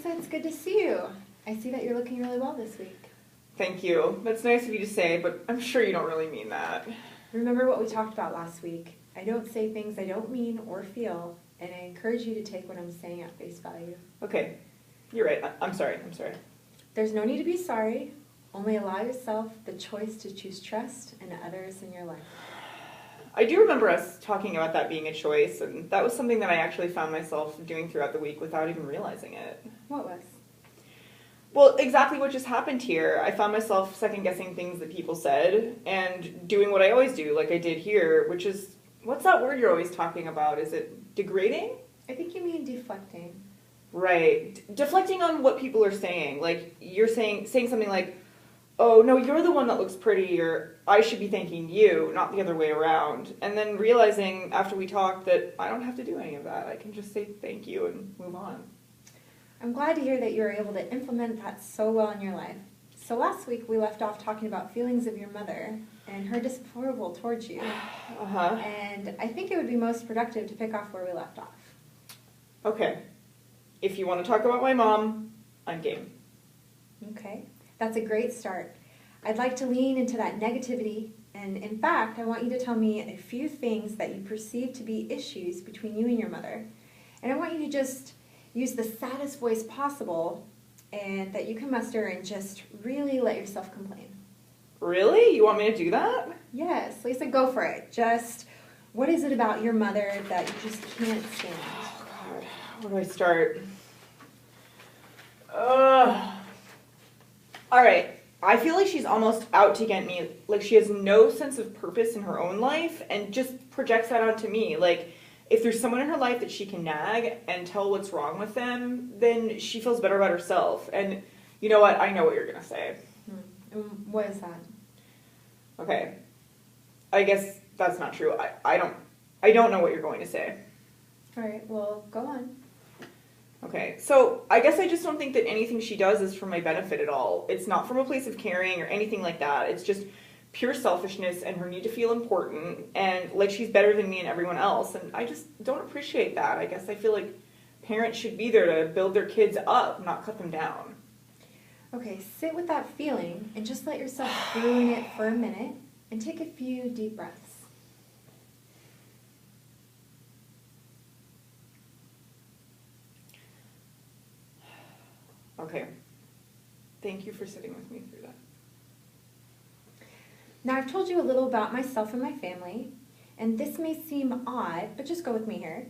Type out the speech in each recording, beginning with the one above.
Krista, it's good to see you. I see that you're looking really well this week. Thank you. That's nice of you to say, but I'm sure you don't really mean that. Remember what we talked about last week. I don't say things I don't mean or feel, and I encourage you to take what I'm saying at face value. Okay. You're right. I'm sorry. There's no need to be sorry. Only allow yourself the choice to choose trust and others in your life. I do remember us talking about that being a choice, and that was something that I actually found myself doing throughout the week without even realizing it. What was? Well, exactly what just happened here. I found myself second-guessing things that people said and doing what I always do, like I did here, which is, what's that word you're always talking about? Is it degrading? I think you mean deflecting. Right. Deflecting on what people are saying. Like, you're saying something like, oh, no, you're the one that looks pretty, or I should be thanking you, not the other way around. And then realizing after we talked that I don't have to do any of that. I can just say thank you and move on. I'm glad to hear that you were able to implement that so well in your life. So last week we left off talking about feelings of your mother and her disapproval towards you. And I think it would be most productive to pick off where we left off. Okay. If you want to talk about my mom, I'm game. Okay. That's a great start. I'd like to lean into that negativity, and in fact, I want you to tell me a few things that you perceive to be issues between you and your mother. And I want you to just use the saddest voice possible and that you can muster and just really let yourself complain. Really? You want me to do that? Yes, Lisa, go for it. Just, what is it about your mother that you just can't stand? Oh, God. Where do I start? All right. I feel like she's almost out to get me. Like, she has no sense of purpose in her own life and just projects that onto me. Like, if there's someone in her life that she can nag and tell what's wrong with them, then she feels better about herself. And you know what? I know what you're going to say. And what is that? Okay. I guess that's not true. I don't know what you're going to say. All right, well, go on. Okay, so I guess I just don't think that anything she does is for my benefit at all. It's not from a place of caring or anything like that. It's just pure selfishness and her need to feel important and like she's better than me and everyone else. And I just don't appreciate that. I guess I feel like parents should be there to build their kids up, not cut them down. Okay, sit with that feeling and just let yourself ruin it for a minute and take a few deep breaths. Okay. Thank you for sitting with me through that. Now, I've told you a little about myself and my family, and this may seem odd, but just go with me here.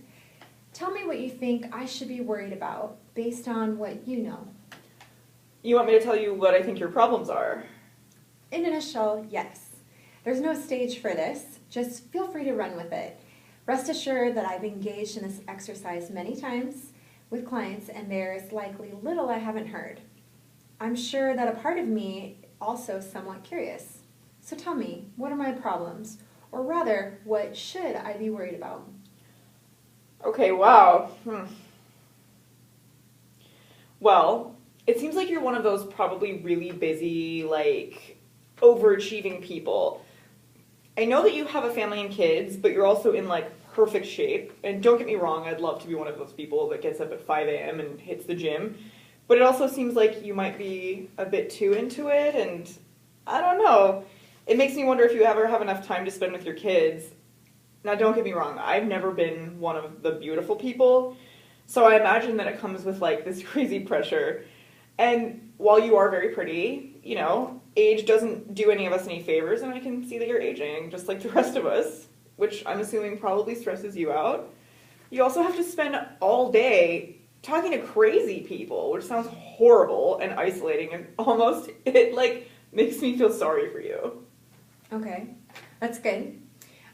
Tell me what you think I should be worried about based on what you know. You want me to tell you what I think your problems are? In a nutshell, yes. There's no stage for this. Just feel free to run with it. Rest assured that I've engaged in this exercise many times with clients, and there's likely little I haven't heard. I'm sure that a part of me also is somewhat curious. So tell me, what are my problems? Or rather, what should I be worried about? Okay, wow. Well, it seems like you're one of those probably really busy, like, overachieving people. I know that you have a family and kids, but you're also in, like, perfect shape. And don't get me wrong, I'd love to be one of those people that gets up at 5 a.m. and hits the gym. But it also seems like you might be a bit too into it, and I don't know. It makes me wonder if you ever have enough time to spend with your kids. Now, don't get me wrong, I've never been one of the beautiful people, so I imagine that it comes with, like, this crazy pressure. And while you are very pretty, you know, age doesn't do any of us any favors, and I can see that you're aging, just like the rest of us, which I'm assuming probably stresses you out. You also have to spend all day talking to crazy people, which sounds horrible and isolating, and almost, it, like, makes me feel sorry for you. Okay, that's good.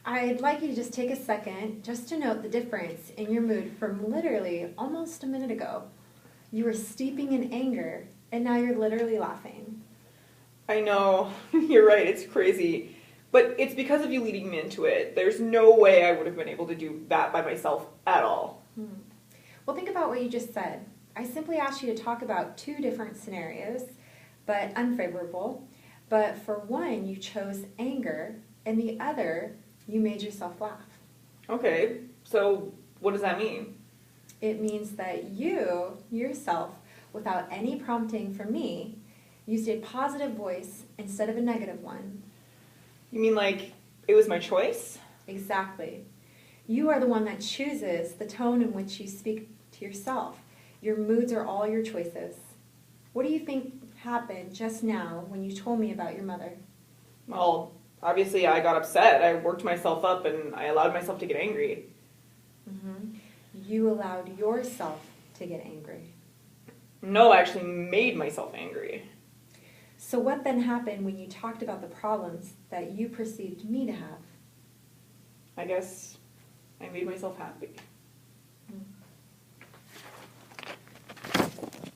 I'd like you to just take a second just to note the difference in your mood from literally almost a minute ago. You were steeping in anger, and now you're literally laughing. I know, you're right, it's crazy. But it's because of you leading me into it. There's no way I would have been able to do that by myself at all. Well, think about what you just said. I simply asked you to talk about two different scenarios, but unfavorable. But for one, you chose anger, and the other, you made yourself laugh. Okay, so what does that mean? It means that you, yourself, without any prompting from me, used a positive voice instead of a negative one. You mean like it was my choice? Exactly. You are the one that chooses the tone in which you speak to yourself. Your moods are all your choices. What do you think happened just now when you told me about your mother? Well, obviously I got upset. I worked myself up and I allowed myself to get angry. Mm-hmm. You allowed yourself to get angry. No, I actually made myself angry. So what then happened when you talked about the problems that you perceived me to have? I guess I made myself happy.